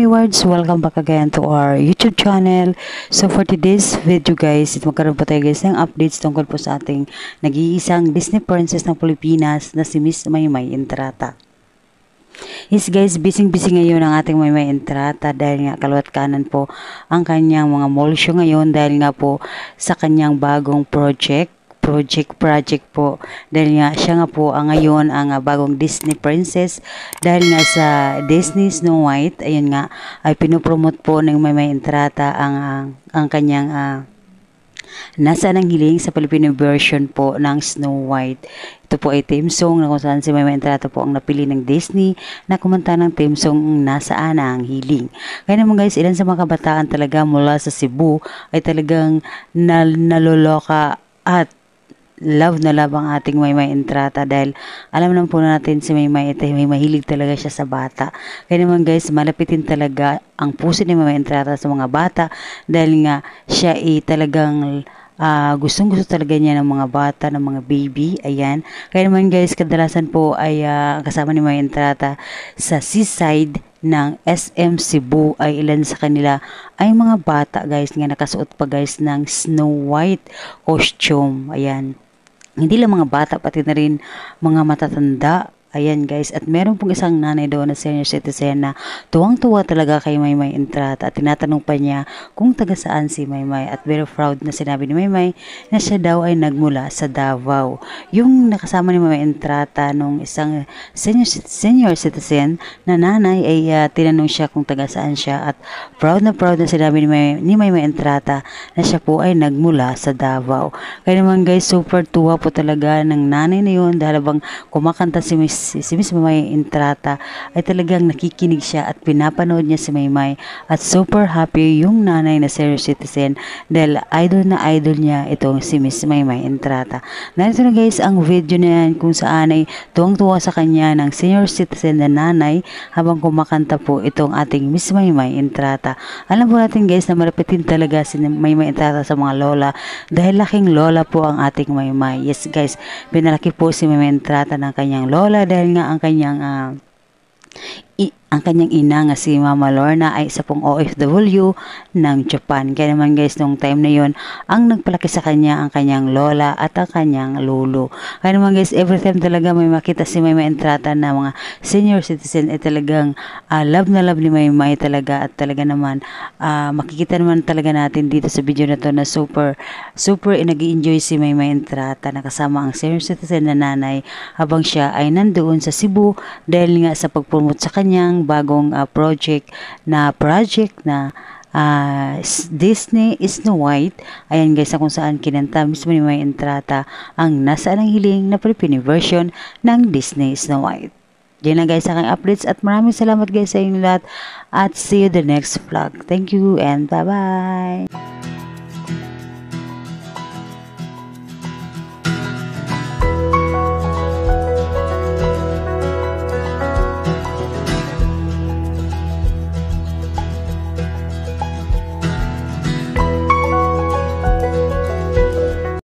Rewards, welcome back again to our YouTube channel. So for today's video guys, magkaroon po tayo guys ng updates tungkol po sa ating nag-iisang Disney princess ng Pilipinas na si Miss Maymay Entrata. Yes guys, busy ngayon ang ating Maymay Entrata dahil nga kaliwat kanan po ang kanyang mga mall show ngayon dahil nga po sa kanyang bagong project po dahil nga siya nga po ngayon ang bagong Disney princess dahil nga sa Disney Snow White. Ayun nga ay pinopromote po ng Maymay Entrata ang kanyang Nasaan ang Hiling sa Filipino version po ng Snow White. Ito po ay theme song na kung saan si Maymay Entrata po ang napili ng Disney na kumanta ng theme song Nasaan ang Hiling. Kaya naman guys, ilan sa mga kabataan talaga mula sa Cebu ay talagang naloloka at love na love ang ating Maymay Entrata dahil alam naman po natin si Maymay may mahilig talaga siya sa bata. Kaya naman guys, malapitin talaga ang puso ni Maymay Entrata sa mga bata dahil nga siya ay talagang gustong-gusto talaga niya ng mga bata, ng mga baby. Ayan. Kaya naman guys, kadalasan po ay kasama ni Maymay Entrata sa seaside ng SM Cebu ay ilan sa kanila ay mga bata guys nga nakasuot pa guys ng Snow White costume. Ayan. Hindi lang mga bata, pati na rin mga matatanda. Ayan guys, at meron pong isang nanay doon na senior citizen na tuwang-tuwa talaga kay Maymay Entrata at tinatanong pa niya kung taga saan si Maymay at very proud na sinabi ni Maymay na siya daw ay nagmula sa Davao. Yung nakasama ni Maymay Entrata nung isang senior citizen na nanay ay tinanong siya kung taga saan siya at proud na sinabi ni Maymay Entrata na siya po ay nagmula sa Davao. Kaya naman guys, super tuwa po talaga ng nanay na yun dahil habang kumakanta si Miss Maymay Entrata ay talagang nakikinig siya at pinapanood niya si Maymay at super happy yung nanay na senior citizen dahil idol na idol niya itong si Miss Maymay Entrata. Narito na guys ang video na yan kung saan ay tuwang-tuwa sa kanya ng senior citizen na nanay habang kumakanta po itong ating Miss Maymay Entrata. Alam po natin guys na malapitin talaga si Maymay Entrata sa mga lola dahil laking lola po ang ating Maymay. Yes guys, pinalaki po si Maymay Entrata ng kanyang lola dahil nga ang kanyang ina nga si Mama Lorna ay isa pong OFW ng Japan. Kaya naman guys, nung time na yon ang nagpalaki sa kanya ang kanyang lola at ang kanyang lolo. Kaya naman guys, every time talaga may makita si Maymay Entrata na mga senior citizen ay talagang love na love ni Maymay talaga at talaga naman makikita naman talaga natin dito sa video na to na super nag-i-enjoy si Maymay Entrata na kasama ang senior citizen na nanay habang siya ay nandoon sa Cebu dahil nga sa pag-promote sa kanyang bagong project na Disney Snow White. Ayan guys, kung saan kinanta mismo ni Maymay Entrata ang Nasaan ang Hiling na Filipino version ng Disney Snow White. Diyan na guys aking updates at maraming salamat guys sa inyong lahat at see you the next vlog. Thank you and bye bye.